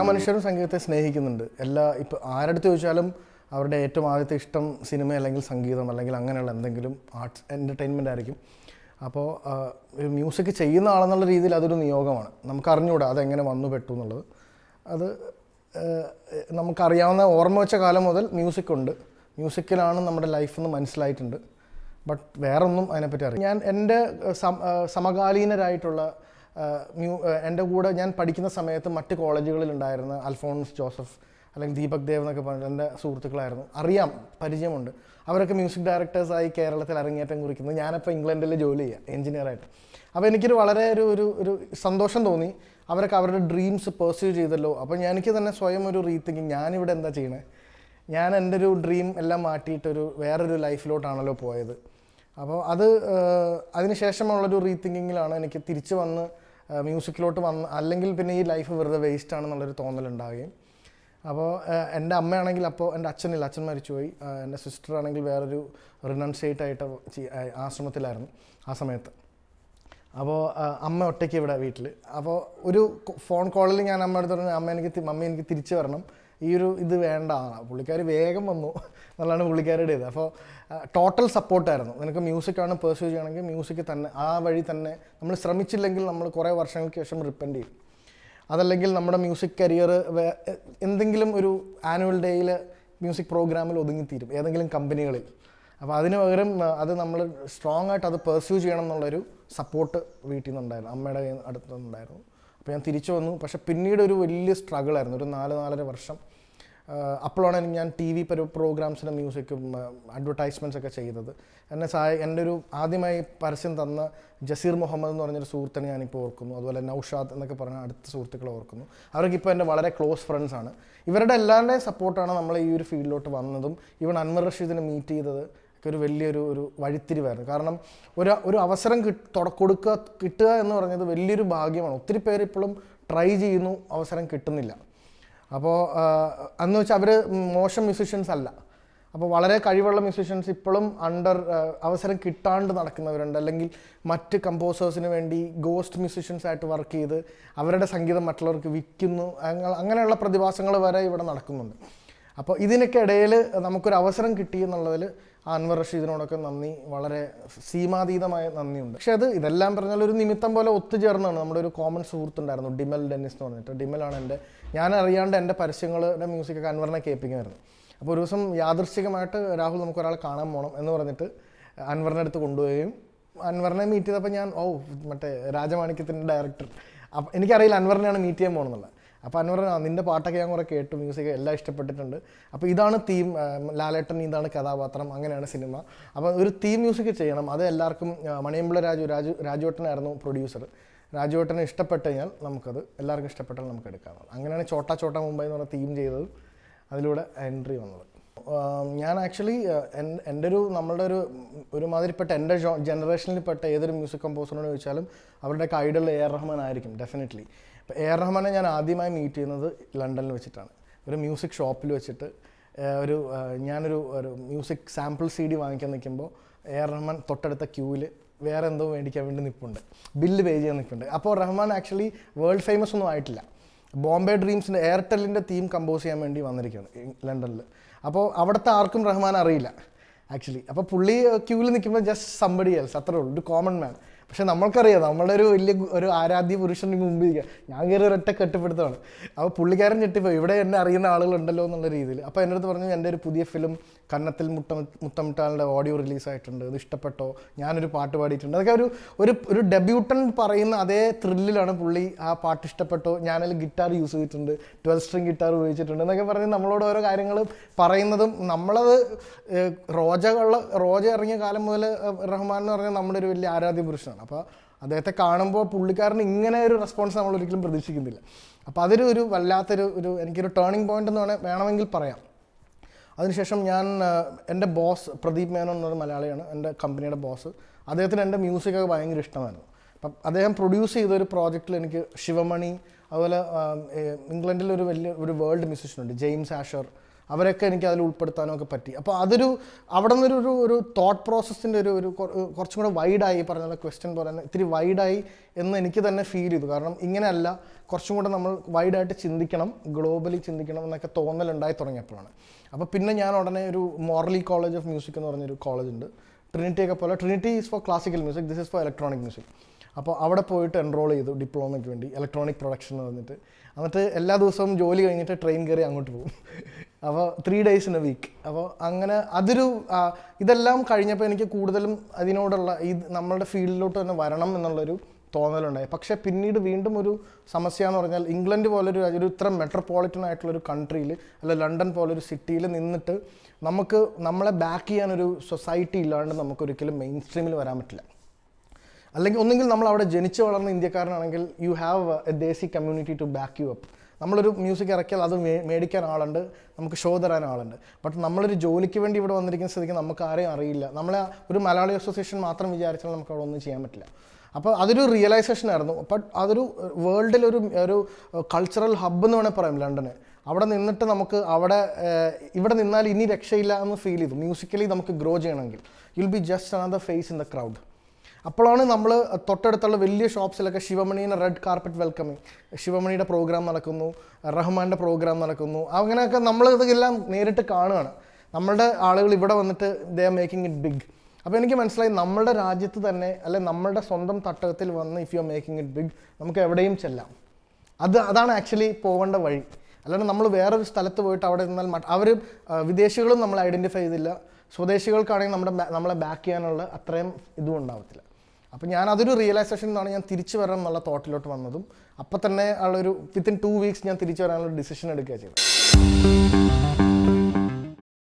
മനുഷ്യരും സംഗീതത്തെ സ്നേഹിക്കുന്നുണ്ട്. ഇപ്പോൾ ആരടുത്ത് ചോദിച്ചാലും അവരുടെ ഏറ്റവും ആദ്യത്തെ ഇഷ്ടം സിനിമ അല്ലെങ്കിൽ സംഗീതം അല്ലെങ്കിൽ അങ്ങനെയുള്ള എന്തെങ്കിലും ആർട്സ് എൻ്റർടൈൻമെൻ്റ് ആയിരിക്കും. അപ്പോൾ മ്യൂസിക് ചെയ്യുന്ന ആളെന്നുള്ള രീതിയിൽ അതൊരു നിയോഗമാണ്. നമുക്കറിഞ്ഞൂടാ അതെങ്ങനെ വന്നു പെട്ടു എന്നുള്ളത്. അത് നമുക്കറിയാവുന്ന ഓർമ്മ വെച്ച കാലം മുതൽ മ്യൂസിക്കിലാണ് നമ്മുടെ ലൈഫെന്ന് മനസ്സിലായിട്ടുണ്ട്. ബട്ട് വേറൊന്നും അതിനെപ്പറ്റി അറിയാം. ഞാൻ എൻ്റെ സമകാലീനരായിട്ടുള്ള എൻ്റെ കൂടെ ഞാൻ പഠിക്കുന്ന സമയത്ത് മറ്റ് കോളേജുകളിലുണ്ടായിരുന്ന അൽഫോൺസ് ജോസഫ് അല്ലെങ്കിൽ ദീപക് ദേവ് എന്നൊക്കെ പറഞ്ഞിട്ട് എൻ്റെ സുഹൃത്തുക്കളായിരുന്നു. അറിയാം, പരിചയമുണ്ട്. അവരൊക്കെ മ്യൂസിക് ഡയറക്ടേഴ്സായി കേരളത്തിൽ അരങ്ങേറ്റം കുറിക്കുന്നത്. ഞാനിപ്പോൾ ഇംഗ്ലണ്ടിൽ ജോലി ചെയ്യുക എഞ്ചിനീയറായിട്ട്. അപ്പോൾ എനിക്കൊരു വളരെ ഒരു സന്തോഷം തോന്നി. അവരൊക്കെ അവരുടെ ഡ്രീംസ് പെർസ്യൂ ചെയ്തല്ലോ. അപ്പോൾ എനിക്ക് തന്നെ സ്വയം ഒരു റീതിങ്കിങ്, ഞാനിവിടെ എന്താ ചെയ്യണേ, ഞാൻ എൻ്റെ ഒരു ഡ്രീം എല്ലാം മാറ്റിയിട്ടൊരു വേറൊരു ലൈഫിലോട്ടാണല്ലോ പോയത്. അപ്പോൾ അതിന് ശേഷമുള്ളൊരു റീതിങ്കിങ്ങിലാണ് എനിക്ക് തിരിച്ച് വന്ന് മ്യൂസിക്കിലോട്ട് അല്ലെങ്കിൽ പിന്നെ ഈ ലൈഫ് വെറുതെ വേസ്റ്റ് ആണെന്നുള്ളൊരു തോന്നലുണ്ടാവുകയും. അപ്പോൾ എൻ്റെ അമ്മയാണെങ്കിൽ അപ്പോൾ എൻ്റെ അച്ഛൻ മരിച്ചുപോയി. എൻ്റെ സിസ്റ്റർ ആണെങ്കിൽ വേറൊരു റിനൗൺസിയേറ്റ് ആയിട്ട് ആശ്രമത്തിലായിരുന്നു ആ സമയത്ത്. അപ്പോൾ അമ്മ ഒറ്റയ്ക്ക് ഇവിടെ വീട്ടിൽ. അപ്പോൾ ഒരു ഫോൺ കോളിൽ ഞാൻ അമ്മയുടെ പറഞ്ഞു, മമ്മി എനിക്ക് തിരിച്ചു വരണം, ഇത് വേണ്ട. പുള്ളിക്കാർ വേഗം വന്നു എന്നുള്ളതാണ് പുള്ളിക്കാരുടെ ഇത്. അപ്പോൾ ടോട്ടൽ സപ്പോർട്ടായിരുന്നു. നിനക്ക് മ്യൂസിക്കാണ് പെർസ്യൂ ചെയ്യണമെങ്കിൽ മ്യൂസിക്ക് തന്നെ, ആ വഴി തന്നെ നമ്മൾ ശ്രമിച്ചില്ലെങ്കിൽ നമ്മൾ കുറേ വർഷങ്ങൾക്ക് ശേഷം റിപ്പൻഡ് ചെയ്യും. അതല്ലെങ്കിൽ നമ്മുടെ മ്യൂസിക് കരിയർ എന്തെങ്കിലും ഒരു ആനുവൽ ഡേയിൽ മ്യൂസിക് പ്രോഗ്രാമിൽ ഒതുങ്ങിത്തീരും ഏതെങ്കിലും കമ്പനികളിൽ. അപ്പോൾ അതിന് പകരം അത് നമ്മൾ സ്ട്രോങ് ആയിട്ട് അത് പെർസ്യൂ ചെയ്യണം എന്നുള്ളൊരു സപ്പോർട്ട് വീട്ടിൽ നിന്നുണ്ടായിരുന്നു, അമ്മയുടെ അടുത്തുനിന്നുണ്ടായിരുന്നു. അപ്പോൾ ഞാൻ തിരിച്ചു വന്നു. പക്ഷേ പിന്നീട് ഒരു വലിയ സ്ട്രഗിളായിരുന്നു, ഒരു 4-4.5 വർഷം. അപ്പോഴാണ് ഞാൻ TV പ്രോഗ്രാംസിൻ്റെ മ്യൂസിക്കും അഡ്വർടൈസ്മെൻറ്റ്സ് ഒക്കെ ചെയ്തത്. എൻ്റെ ഒരു ആദ്യമായി പരസ്യം തന്ന ജസീർ മുഹമ്മദ് എന്ന് പറഞ്ഞൊരു സുഹൃത്തിനെ ഞാനിപ്പോൾ ഓർക്കുന്നു. അതുപോലെ നൗഷാദ് എന്നൊക്കെ പറഞ്ഞ അടുത്ത സുഹൃത്തുക്കളെ ഓർക്കുന്നു. അവർക്കിപ്പോൾ എൻ്റെ വളരെ ക്ലോസ് ഫ്രണ്ട്സാണ്. ഇവരുടെ എല്ലാവരുടെയും സപ്പോർട്ടാണ് നമ്മൾ ഈ ഒരു ഫീൽഡിലോട്ട് വന്നതും. ഈവൻ അൻവർ റഷീദിനെ മീറ്റ് ചെയ്തത് ഒക്കെ ഒരു വലിയൊരു വഴിത്തിരിവായിരുന്നു. കാരണം ഒരു അവസരം കിട്ടുക എന്ന് പറഞ്ഞത് വലിയൊരു ഭാഗ്യമാണ്. ഒത്തിരി പേര് ഇപ്പോഴും ട്രൈ ചെയ്യുന്നു, അവസരം കിട്ടുന്നില്ല. അപ്പോൾ അന്ന് വെച്ചാൽ അവർ മോശം മ്യൂസിഷ്യൻസ് അല്ല. അപ്പോൾ വളരെ കഴിവുള്ള മ്യൂസിഷ്യൻസ് ഇപ്പോഴും അവസരം കിട്ടാണ്ട് നടക്കുന്നവരുണ്ട്. അല്ലെങ്കിൽ മറ്റ് കമ്പോസേഴ്സിന് വേണ്ടി ഗോസ്റ്റ് മ്യൂസിഷ്യൻസ് ആയിട്ട് വർക്ക് ചെയ്ത് അവരുടെ സംഗീതം മറ്റുള്ളവർക്ക് വിൽക്കുന്നു. അങ്ങനെയുള്ള പ്രതിഭാസങ്ങൾ വരെ ഇവിടെ നടക്കുന്നുണ്ട്. അപ്പോൾ ഇതിനൊക്കെ ഇടയിൽ നമുക്കൊരു അവസരം കിട്ടി എന്നുള്ളതിൽ അൻവർ റഷീദിനോടൊക്കെ നന്ദി, വളരെ സീമാതീതമായ നന്ദിയുണ്ട്. പക്ഷേ ഇതെല്ലാം പറഞ്ഞാൽ ഒരു നിമിത്തം പോലെ ഒത്തുചേർന്നാണ്. നമ്മുടെ ഒരു കോമൺ സുഹൃത്തുണ്ടായിരുന്നു, ഡിമൽ ഡെന്നിസ് എന്ന് പറഞ്ഞിട്ട്. ഡിമലാണ് ഞാൻ അറിയാണ്ട് എൻ്റെ പരസ്യങ്ങളുടെ മ്യൂസിക്കൊക്കെ അൻവറിനെ കേൾപ്പിക്കുമായിരുന്നു. അപ്പോൾ ഒരു ദിവസം യാദൃശ്ചികമായിട്ട് രാഹുൽ നമുക്കൊരാളെ കാണാൻ പോകണം എന്ന് പറഞ്ഞിട്ട് അൻവറിൻ്റെ അടുത്ത് കൊണ്ടുപോവുകയും അൻവറിനെ മീറ്റ് ചെയ്തപ്പോൾ ഞാൻ മറ്റേ രാജമാണിക്യത്തിൻ്റെ ഡയറക്ടർ, അപ്പം എനിക്കറിയില്ല അൻവറിനെയാണ് മീറ്റ് ചെയ്യാൻ പോകണമെന്നുള്ളത്. അപ്പോൾ അൻവർ നിൻ്റെ പാട്ടൊക്കെ ഞാൻ കുറേ കേട്ടു, മ്യൂസിക് എല്ലാം ഇഷ്ടപ്പെട്ടിട്ടുണ്ട്. അപ്പോൾ ഇതാണ് തീം, ലാലേട്ടൻ ഇതാണ് കഥാപാത്രം, അങ്ങനെയാണ് സിനിമ. അപ്പോൾ ഒരു തീം മ്യൂസിക് ചെയ്യണം. അത് എല്ലാവർക്കും മണിയമ്പിള്ള രാജുവേട്ടനായിരുന്നു പ്രൊഡ്യൂസർ. രാജുവേട്ടനെ ഇഷ്ടപ്പെട്ട് കഴിഞ്ഞാൽ നമുക്കത് എല്ലാവർക്കും ഇഷ്ടപ്പെട്ടാൽ നമുക്ക് എടുക്കാം. അങ്ങനെയാണ് ചോട്ടാ മുംബൈ എന്ന് പറഞ്ഞ തീം ചെയ്തത്. അതിലൂടെ എൻട്രി വന്നത്. ഞാൻ ആക്ച്വലി നമ്മളുടെ ഒരുമാതിരിപ്പെട്ട എൻ്റെ ജനറേഷനിൽപ്പെട്ട ഏതൊരു മ്യൂസിക് കമ്പോസറിനോട് ചോദിച്ചാലും അവരുടെയൊക്കെ ഐഡൽ AR റഹ്മാൻ ആയിരിക്കും ഡെഫിനറ്റ്ലി. ഇപ്പോൾ AR റഹ്മാനെ ഞാൻ ആദ്യമായി മീറ്റ് ചെയ്യുന്നത് ലണ്ടനിൽ വെച്ചിട്ടാണ്. ഒരു മ്യൂസിക് ഷോപ്പിൽ വെച്ചിട്ട് ഞാനൊരു മ്യൂസിക് സാമ്പിൾ CD വാങ്ങിക്കാൻ നിൽക്കുമ്പോൾ AR റഹ്മാൻ തൊട്ടടുത്ത ക്യൂവിൽ വേറെ എന്തോ മേടിക്കാൻ വേണ്ടി നിൽപ്പുണ്ട്, ബില്ല് പേ ചെയ്യാൻ നിൽപ്പുണ്ട്. അപ്പോൾ റഹ്മാൻ ആക്ച്വലി വേൾഡ് ഫേമസ് ഒന്നും ആയിട്ടില്ല. ബോംബെ ഡ്രീംസിൻ്റെ എയർടെല്ലിൻ്റെ തീം കമ്പോസ് ചെയ്യാൻ വേണ്ടി വന്നിരിക്കുകയാണ് ലണ്ടനിൽ. അപ്പോൾ അവിടുത്തെ ആർക്കും റഹ്മാൻ അറിയില്ല ആക്ച്വലി. അപ്പോൾ പുള്ളി ക്യൂവിൽ നിൽക്കുമ്പോൾ ജസ്റ്റ് സംബഡി എൽസ്, അത്രേ ഉള്ളൂ, ഒരു കോമൺ മാൻ. പക്ഷെ നമ്മൾക്കറിയാം നമ്മളുടെ ഒരു ആരാധ്യ പുരുഷന് മുമ്പ് ഞാൻ കയറി ഒരൊറ്റ കെട്ടിപ്പിടുത്തമാണ്. അപ്പോൾ പുള്ളിക്കാരൻ ഞെട്ടിപ്പോയി, ഇവിടെ എന്നെ അറിയുന്ന ആളുകളുണ്ടല്ലോ എന്നുള്ള രീതിയിൽ. അപ്പോൾ എൻ്റെ അടുത്ത് പറഞ്ഞു, എൻ്റെ ഒരു പുതിയ ഫിലിം കന്നത്തിൽ മുത്തമിട്ടാലിൻ്റെ ഓഡിയോ റിലീസായിട്ടുണ്ട്, അത് ഇഷ്ടപ്പെട്ടോ, ഞാനൊരു പാട്ട് പാടിയിട്ടുണ്ട്. അതൊക്കെ ഒരു ഡെബ്യൂട്ടൻ പറയുന്ന അതേ ത്രില്ലിലാണ് പുള്ളി. ആ പാട്ട് ഇഷ്ടപ്പെട്ടോ, ഞാനതിൽ ഗിറ്റാർ യൂസ് ചെയ്തിട്ടുണ്ട്, 12 സ്ട്രിങ് ഗിറ്റാർ ഉപയോഗിച്ചിട്ടുണ്ട് എന്നൊക്കെ പറഞ്ഞ് നമ്മളോട് ഓരോ കാര്യങ്ങൾ പറയുന്നതും. നമ്മളത് റോജ ഇറങ്ങിയ കാലം മുതൽ റഹ്മാൻ എന്ന് പറഞ്ഞാൽ നമ്മുടെ ഒരു വലിയ ആരാധ്യ പുരുഷനാണ്. അപ്പോൾ അദ്ദേഹത്തെ കാണുമ്പോൾ പുള്ളിക്കാരന് ഇങ്ങനെ ഒരു റെസ്പോൺസ് നമ്മൾ ഒരിക്കലും പ്രതീക്ഷിക്കുന്നില്ല. അപ്പോൾ അതൊരു വല്ലാത്തൊരു എനിക്കൊരു ടേണിംഗ് പോയിന്റ് എന്ന് വേണമെങ്കിൽ പറയാം. അതിനുശേഷം എൻ്റെ ബോസ് പ്രദീപ് മേനോൻ എന്നൊരു മലയാളിയാണ്, എൻ്റെ കമ്പനിയുടെ ബോസ്. അദ്ദേഹത്തിന് എൻ്റെ മ്യൂസിക്കൊക്കെ ഭയങ്കര ഇഷ്ടമായിരുന്നു. അപ്പം അദ്ദേഹം പ്രൊഡ്യൂസ് ചെയ്തൊരു പ്രോജക്റ്റിൽ എനിക്ക് ശിവമണി, അതുപോലെ ഇംഗ്ലണ്ടിൽ ഒരു വേൾഡ് മ്യൂസിഷ്യനുണ്ട് ജെയിംസ് ആഷർ, അവരൊക്കെ എനിക്ക് അതിൽ ഉൾപ്പെടുത്താനും ഒക്കെ പറ്റി. അപ്പോൾ അതൊരു അവിടെ നിന്നൊരു തോട്ട് പ്രോസസ്സിൻ്റെ ഒരു കുറച്ചും കൂടെ വൈഡായി, പറഞ്ഞ ക്വസ്റ്റ്യൻ പോലെ തന്നെ ഇത്തിരി വൈഡായി എന്ന് എനിക്ക് തന്നെ ഫീൽ ചെയ്തു. കാരണം ഇങ്ങനെയല്ല, കുറച്ചും കൂടെ നമ്മൾ വൈഡായിട്ട് ചിന്തിക്കണം, ഗ്ലോബലി ചിന്തിക്കണം എന്നൊക്കെ തോന്നലുണ്ടായി തുടങ്ങിയപ്പോഴാണ്. അപ്പോൾ പിന്നെ ഞാൻ ഉടനെ ഒരു മോർലി കോളേജ് ഓഫ് മ്യൂസിക് എന്ന് പറഞ്ഞൊരു കോളേജുണ്ട്, ട്രിനിറ്റിയൊക്കെ പോലെ. Trinity is for classical music, this is for electronic music. അപ്പോൾ അവിടെ പോയിട്ട് എൻറോൾ ചെയ്തു ഡിപ്ലോമയ്ക്ക് വേണ്ടി, ഇലക്ട്രോണിക് പ്രൊഡക്ഷൻ എന്ന് പറഞ്ഞിട്ട്. എന്നിട്ട് എല്ലാ ദിവസവും ജോലി കഴിഞ്ഞിട്ട് ട്രെയിൻ കയറി അങ്ങോട്ട് പോകും. അപ്പോൾ 3 days in a week. അപ്പോൾ അങ്ങനെ ഇതെല്ലാം കഴിഞ്ഞപ്പോൾ എനിക്ക് കൂടുതലും അതിനോടുള്ള നമ്മളുടെ ഫീൽഡിലോട്ട് തന്നെ വരണം എന്നുള്ളൊരു തോന്നലുണ്ടായി. പക്ഷേ പിന്നീട് വീണ്ടും ഒരു സമസ്യ എന്ന് പറഞ്ഞാൽ, ഇംഗ്ലണ്ട് പോലൊരു ഇത്ര മെട്രോപൊളിറ്റൻ ആയിട്ടുള്ളൊരു കൺട്രിയിൽ, അല്ല ലണ്ടൻ പോലൊരു സിറ്റിയിൽ നിന്നിട്ട് നമ്മളെ ബാക്ക് ചെയ്യാനൊരു സൊസൈറ്റി ഇല്ലാണ്ട് നമുക്കൊരിക്കലും മെയിൻ സ്ട്രീമിൽ വരാൻ പറ്റില്ല. അല്ലെങ്കിൽ ഒന്നെങ്കിൽ നമ്മൾ അവിടെ ജനിച്ചു വളർന്ന ഇന്ത്യക്കാരനാണെങ്കിൽ you have a desi community to back you up. നമ്മളൊരു മ്യൂസിക് ഇറക്കിയാൽ അത് മേടിക്കാൻ ആളുണ്ട്, നമുക്ക് ഷോ തരാൻ ആളുണ്ട്. ബട്ട് നമ്മളൊരു ജോലിക്ക് വേണ്ടി ഇവിടെ വന്നിരിക്കുന്ന സ്ഥിതിക്ക് നമുക്ക് ആരെയും അറിയില്ല. നമ്മളെ ഒരു മലയാളി അസോസിയേഷൻ മാത്രം വിചാരിച്ചാൽ നമുക്ക് അവിടെ ഒന്നും ചെയ്യാൻ പറ്റില്ല. അപ്പോൾ അതൊരു റിയലൈസേഷൻ ആയിരുന്നു. ബട്ട് അതൊരു വേൾഡിലൊരു കൾച്ചറൽ ഹബ്ബ് എന്ന് വേണമെങ്കിൽ പറയാം ലണ്ടന്. അവിടെ നിന്നിട്ട് നമുക്ക് ഇവിടെ നിന്നാൽ ഇനി രക്ഷയില്ല എന്ന് ഫീൽ ചെയ്തു. മ്യൂസിക്കലി നമുക്ക് ഗ്രോ ചെയ്യണമെങ്കിൽ you'll be just another face in the crowd. അപ്പോഴാണ് നമ്മൾ തൊട്ടടുത്തുള്ള വലിയ ഷോപ്സിലൊക്കെ ശിവമണീനെ റെഡ് കാർപ്പറ്റ് വെൽക്കമിങ്, ശിവമണിയുടെ പ്രോഗ്രാം നടക്കുന്നു, റഹ്മാൻ്റെ പ്രോഗ്രാം നടക്കുന്നു, അങ്ങനെയൊക്കെ നമ്മൾ ഇതെല്ലാം നേരിട്ട് കാണുകയാണ്. നമ്മളുടെ ആളുകൾ ഇവിടെ വന്നിട്ട് they are making it big. അപ്പോൾ എനിക്ക് മനസ്സിലായി, നമ്മളുടെ രാജ്യത്ത് തന്നെ, അല്ലെ നമ്മളുടെ സ്വന്തം തട്ടകത്തിൽ വന്ന് if you are making it big, നമുക്ക് എവിടെയും ചെല്ലാം. അതാണ് ആക്ച്വലി പോകേണ്ട വഴി. അല്ലാണ്ട് നമ്മൾ വേറൊരു സ്ഥലത്ത് പോയിട്ട് അവിടെ നിന്നാൽ വിദേശികളും നമ്മളെ ഐഡൻറ്റിഫൈ ചെയ്തില്ല, സ്വദേശികൾക്കാണെങ്കിൽ നമ്മളെ ബാക്ക് ചെയ്യാനുള്ള അത്രയും ഇതും ഉണ്ടാവത്തില്ല. അപ്പോൾ അതൊരു റിയലൈസേഷൻ എന്നാണ് ഞാൻ തിരിച്ചു വരണം എന്നുള്ള തോട്ടിലോട്ട് വന്നതും. അപ്പം തന്നെ വിത്തിൻ 2 weeks ഞാൻ തിരിച്ചു വരാനുള്ള ഡിസിഷൻ എടുക്കുക ചെയ്തത്.